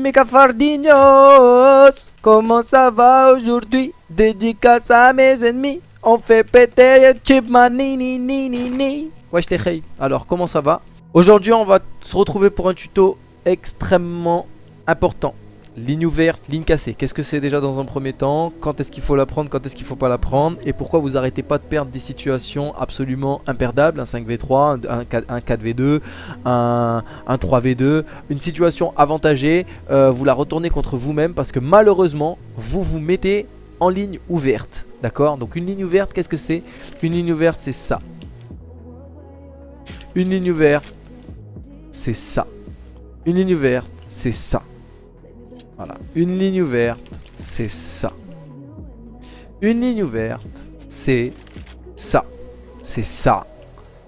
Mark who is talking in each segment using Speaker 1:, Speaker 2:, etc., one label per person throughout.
Speaker 1: mes cafardinhos. Comment ça va aujourd'hui? Dédicace à mes ennemis. On fait péter Chipman ni ni ni ni ni. Wesh les hey. Alors comment ça va? Aujourd'hui on va se retrouver pour un tuto extrêmement important. Ligne ouverte, ligne cassée. Qu'est-ce que c'est déjà dans un premier temps? Quand est-ce qu'il faut la prendre? Quand est-ce qu'il faut pas la prendre? Et pourquoi vous arrêtez pas de perdre des situations absolument imperdables? Un 5v3, un 4v2, un 3v2. Une situation avantagée, vous la retournez contre vous-même parce que malheureusement, vous vous mettez en ligne ouverte. D'accord? Donc une ligne ouverte, qu'est-ce que c'est? Une ligne ouverte, c'est ça. Une ligne ouverte, c'est ça. Une ligne ouverte, c'est ça. Voilà, une ligne ouverte, c'est ça. Une ligne ouverte, c'est ça. C'est ça.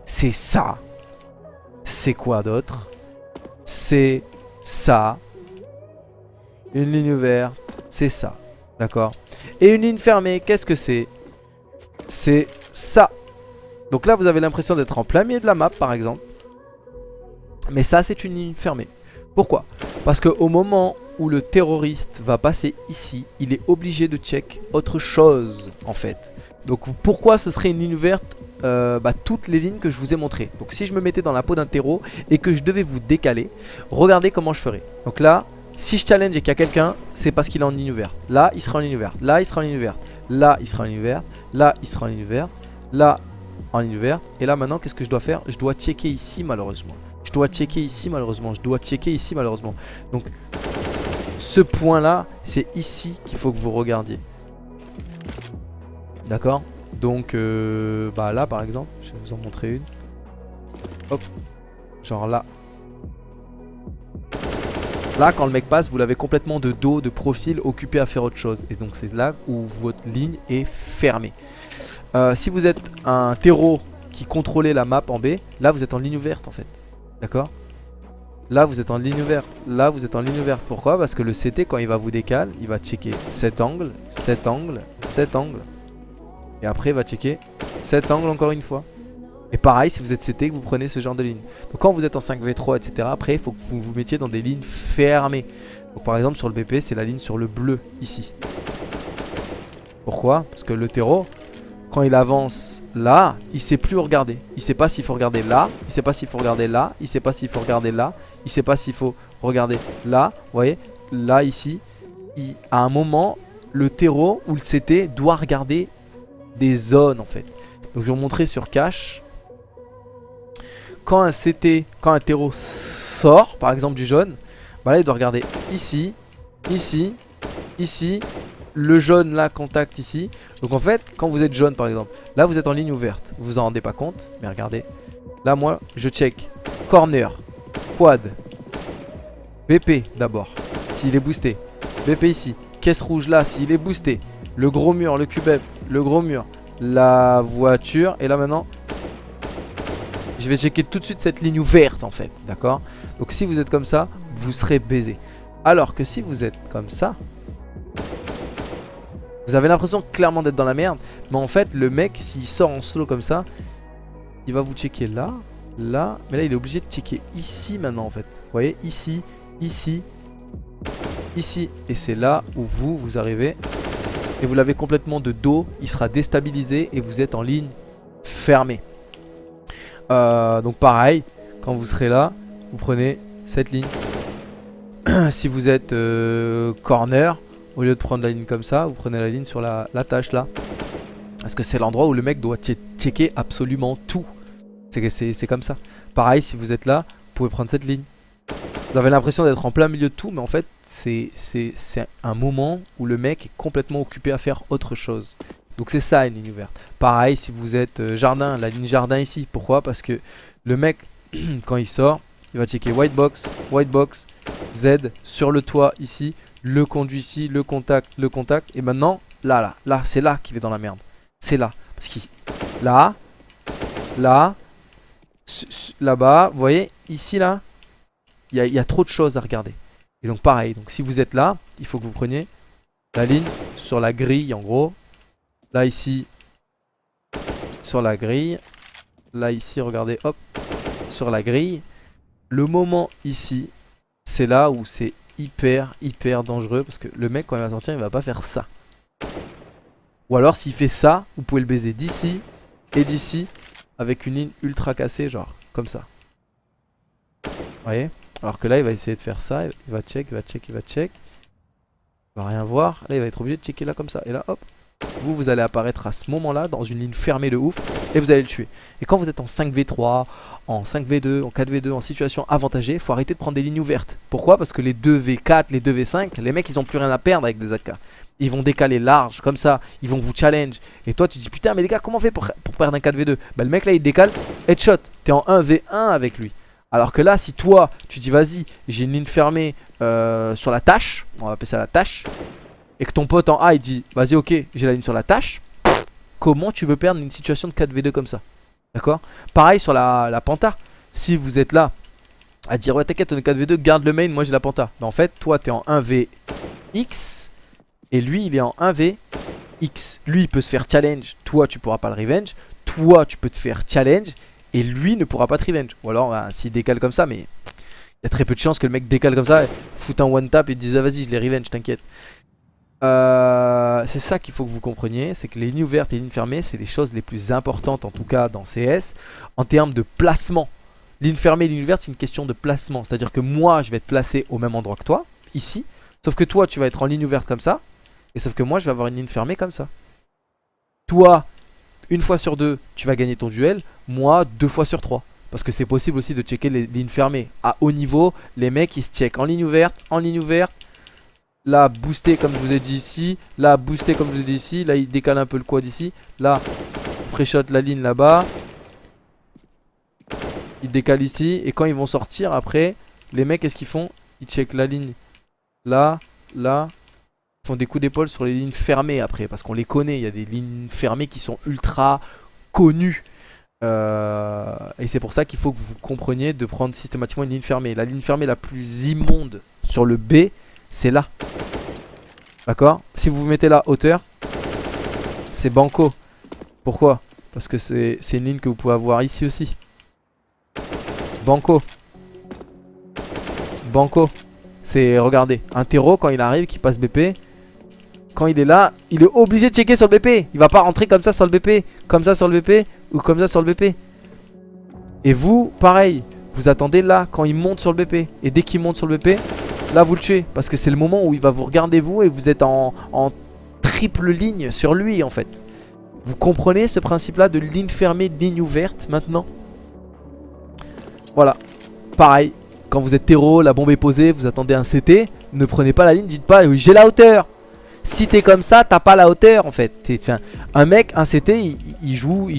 Speaker 1: C'est ça. C'est quoi d'autre? C'est ça. Une ligne ouverte, c'est ça. D'accord? Et une ligne fermée, qu'est-ce que c'est? C'est ça. Donc là, vous avez l'impression d'être en plein milieu de la map, par exemple. Mais ça, c'est une ligne fermée. Pourquoi? Parce qu'au moment où le terroriste va passer ici, il est obligé de check autre chose en fait. Donc pourquoi ce serait une ligne ouverte? Toutes les lignes que je vous ai montrées. Donc si je me mettais dans la peau d'un terreau et que je devais vous décaler, regardez comment je ferais. Donc là, si je challenge et qu'il y a quelqu'un, c'est parce qu'il est en ligne ouverte. Là, il sera en ligne ouverte. Là, il sera en ligne ouverte. Là, il sera en ligne ouverte. Là, il sera en ligne ouverte. Là, en ligne ouverte. Et là maintenant, qu'est-ce que je dois faire? Je dois checker ici malheureusement. Je dois checker ici malheureusement. Je dois checker ici malheureusement. Donc ce point là, c'est ici qu'il faut que vous regardiez. D'accord? Donc là par exemple, je vais vous en montrer une. Hop. Genre là. Là quand le mec passe, vous l'avez complètement de dos, de profil, occupé à faire autre chose. Et donc c'est là où votre ligne est fermée. Si vous êtes un terreau qui contrôlait la map en B, là vous êtes en ligne ouverte en fait. D'accord? Là vous êtes en ligne ouverte. Là vous êtes en ligne ouverte. Pourquoi? Parce que le CT quand il va vous décaler, il va checker cet angle, cet angle, cet angle. Et après il va checker cet angle encore une fois. Et pareil si vous êtes CT que vous prenez ce genre de ligne. Donc quand vous êtes en 5v3 etc. Après il faut que vous vous mettiez dans des lignes fermées. Donc par exemple sur le BP c'est la ligne sur le bleu ici. Pourquoi? Parce que le terreau quand il avance là, il sait plus regarder. Il sait pas s'il faut regarder là, il sait pas s'il faut regarder là, il sait pas s'il faut regarder là, il sait pas s'il faut regarder là. Vous voyez, là ici, à un moment, le terreau ou le CT doit regarder des zones en fait. Donc je vais vous montrer sur cache. Quand un CT, quand un terreau sort, par exemple du jaune, bah là il doit regarder ici, ici, ici. Le jaune là, contact ici. Donc en fait, quand vous êtes jaune par exemple, là vous êtes en ligne ouverte. Vous vous en rendez pas compte, mais regardez. Là moi, je check corner, quad, BP d'abord, s'il est boosté. BP ici, caisse rouge là, s'il est boosté. Le gros mur, le cubeb, le gros mur, la voiture. Et là maintenant, je vais checker tout de suite cette ligne ouverte en fait. D'accord? Donc si vous êtes comme ça, vous serez baisé. Alors que si vous êtes comme ça, vous avez l'impression clairement d'être dans la merde. Mais en fait le mec s'il sort en solo comme ça, il va vous checker là, là. Mais là il est obligé de checker ici maintenant en fait. Vous voyez, ici, ici, ici. Et c'est là où vous arrivez. Et vous l'avez complètement de dos. Il sera déstabilisé et vous êtes en ligne fermée. Donc pareil, quand vous serez là, vous prenez cette ligne. Si vous êtes corner, au lieu de prendre la ligne comme ça, vous prenez la ligne sur la tâche là. Parce que c'est l'endroit où le mec doit checker absolument tout. C'est comme ça. Pareil, si vous êtes là, vous pouvez prendre cette ligne. Vous avez l'impression d'être en plein milieu de tout, mais en fait, c'est un moment où le mec est complètement occupé à faire autre chose. Donc c'est ça une ligne ouverte. Pareil, si vous êtes jardin, la ligne jardin ici. Pourquoi? Parce que le mec, quand il sort, il va checker white box, Z, sur le toit ici. Le conduit ici, le contact. Et maintenant, là, c'est là qu'il est dans la merde. C'est là. Parce qu'il... Là. Là-bas. Vous voyez, ici, là. Il y a trop de choses à regarder. Et donc, pareil. Donc, si vous êtes là, il faut que vous preniez la ligne sur la grille, en gros. Là, ici. Sur la grille. Là, ici, regardez, hop. Sur la grille. Le moment ici, c'est là où c'est hyper dangereux. Parce que le mec quand il va sortir il va pas faire ça. Ou alors s'il fait ça, vous pouvez le baiser d'ici et d'ici. Avec une ligne ultra cassée genre comme ça. Vous voyez? Alors que là il va essayer de faire ça. Il va check, il va check, il va check. Il va rien voir. Là il va être obligé de checker là comme ça. Et là hop. Vous allez apparaître à ce moment là dans une ligne fermée de ouf. Et vous allez le tuer. Et quand vous êtes en 5v3, en 5v2, en 4v2, en situation avantagée, faut arrêter de prendre des lignes ouvertes. Pourquoi? Parce que les 2v4, les 2v5, les mecs ils ont plus rien à perdre avec des AK. Ils vont décaler large comme ça, ils vont vous challenge. Et toi tu dis putain mais les gars comment on fait pour perdre un 4v2? Bah le mec là il décale, headshot, t'es en 1v1 avec lui. Alors que là si toi tu dis vas-y j'ai une ligne fermée sur la tâche, on va appeler ça la tâche. Et que ton pote en A il dit vas-y ok j'ai la ligne sur la tâche. Comment tu veux perdre une situation de 4v2 comme ça? D'accord? Pareil sur la penta. Si vous êtes là à dire ouais t'inquiète on est 4v2 garde le main moi j'ai la penta. Mais en fait toi t'es en 1vx. Et lui il est en 1vx. Lui il peut se faire challenge. Toi tu pourras pas le revenge. Toi tu peux te faire challenge. Et lui ne pourra pas te revenge. Ou alors bah, s'il décale comme ça. Mais il y a très peu de chances que le mec décale comme ça, fout un one tap et te dise ah vas-y je les revenge t'inquiète. C'est ça qu'il faut que vous compreniez. C'est que les lignes ouvertes et les lignes fermées c'est les choses les plus importantes en tout cas dans CS. En termes de placement. Ligne fermée et ligne ouverte c'est une question de placement. C'est à dire que moi je vais être placé au même endroit que toi. Ici. Sauf que toi tu vas être en ligne ouverte comme ça. Et sauf que moi je vais avoir une ligne fermée comme ça. Toi, une fois sur deux, tu vas gagner ton duel. Moi, 2 fois sur 3. Parce que c'est possible aussi de checker les lignes fermées. À haut niveau, les mecs ils se checkent en ligne ouverte, Là, booster comme je vous ai dit ici. Là, booster comme je vous ai dit ici. Là, il décale un peu le quad ici. Là, pré-shot la ligne là-bas. Il décale ici. Et quand ils vont sortir après, les mecs qu'est-ce qu'ils font? Ils checkent la ligne là, là. Font des coups d'épaule sur les lignes fermées après parce qu'on les connaît, il y a des lignes fermées qui sont ultra connues et c'est pour ça qu'il faut que vous compreniez de prendre systématiquement une ligne fermée. La ligne fermée la plus immonde sur le B c'est là, d'accord? Si vous vous mettez là hauteur c'est banco. Pourquoi? Parce que c'est une ligne que vous pouvez avoir ici aussi. Banco. Banco. C'est, regardez, un terreau quand il arrive, qui passe BP, quand il est là, il est obligé de checker sur le BP. Il va pas rentrer comme ça sur le BP, comme ça sur le BP, ou comme ça sur le BP. Et vous, pareil, vous attendez là, quand il monte sur le BP. Et dès qu'il monte sur le BP, là vous le tuez. Parce que c'est le moment où il va vous regarder vous et vous êtes en triple ligne sur lui en fait. Vous comprenez ce principe là de ligne fermée, de ligne ouverte maintenant? Voilà, pareil. Quand vous êtes terreau, la bombe est posée, vous attendez un CT, ne prenez pas la ligne, dites pas oui j'ai la hauteur. Si t'es comme ça, t'as pas la hauteur en fait. Un mec, un CT, il joue, et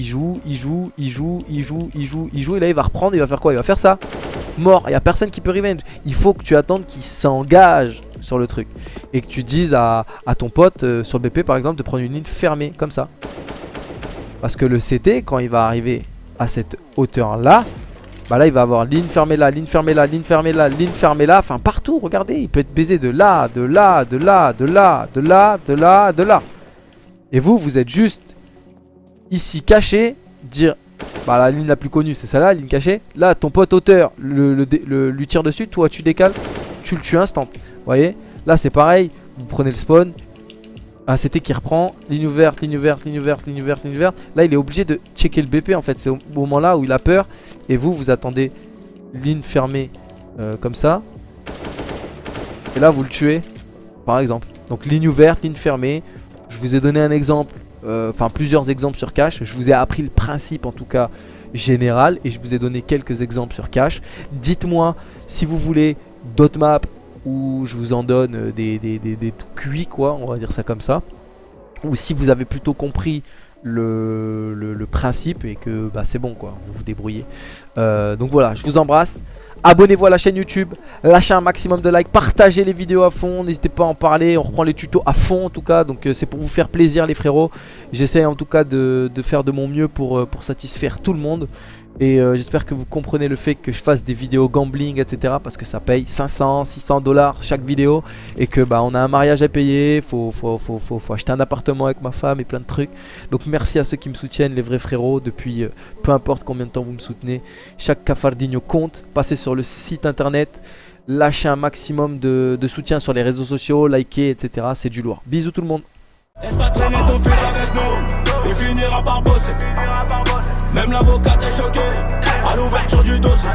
Speaker 1: là il va reprendre, il va faire quoi? Il va faire ça. Mort, il y a personne qui peut revenge. Il faut que tu attendes qu'il s'engage sur le truc. Et que tu dises à ton pote sur le BP par exemple de prendre une ligne fermée, comme ça. Parce que le CT, quand il va arriver à cette hauteur là, bah là il va avoir ligne fermée là, ligne fermée là, ligne fermée là, ligne fermée là. Enfin partout, regardez, il peut être baisé de là, de là, de là, de là, de là, de là, de là. Et vous êtes juste ici caché, dire bah la ligne la plus connue c'est celle-là, ligne cachée. Là ton pote hauteur lui tire dessus, toi tu décales, tu le tues instant. Vous voyez, là c'est pareil, vous prenez le spawn. Un CT qui reprend, ligne ouverte, ligne ouverte, ligne ouverte, ligne ouverte, ligne ouverte. Là il est obligé de checker le BP en fait. C'est au moment là où il a peur. Et vous attendez ligne fermée comme ça. Et là vous le tuez par exemple. Donc ligne ouverte, ligne fermée. Je vous ai donné un exemple, enfin plusieurs exemples sur cache. Je vous ai appris le principe en tout cas général. Et je vous ai donné quelques exemples sur cache. Dites-moi si vous voulez d'autres maps où je vous en donne des tout cuits quoi, on va dire ça comme ça. Ou si vous avez plutôt compris le principe et que bah, c'est bon quoi, vous vous débrouillez. Donc voilà, je vous embrasse. Abonnez-vous à la chaîne YouTube, lâchez un maximum de likes, partagez les vidéos à fond, n'hésitez pas à en parler, on reprend les tutos à fond en tout cas. Donc c'est pour vous faire plaisir les frérots. J'essaie en tout cas de faire de mon mieux pour satisfaire tout le monde. Et j'espère que vous comprenez le fait que je fasse des vidéos gambling etc. Parce que ça paye 500, 600 $ chaque vidéo. Et que bah on a un mariage à payer, faut acheter un appartement avec ma femme et plein de trucs. Donc merci à ceux qui me soutiennent, les vrais frérots. Depuis peu importe combien de temps vous me soutenez, chaque cafardinho compte. Passez sur le site internet Lâchez un maximum de soutien sur les réseaux sociaux, likez, etc. C'est du lourd. Bisous tout le monde.
Speaker 2: Laisse pas traîner ton fils avec nous, il finira par bosser. Même l'avocat est choqué à l'ouverture du dossier.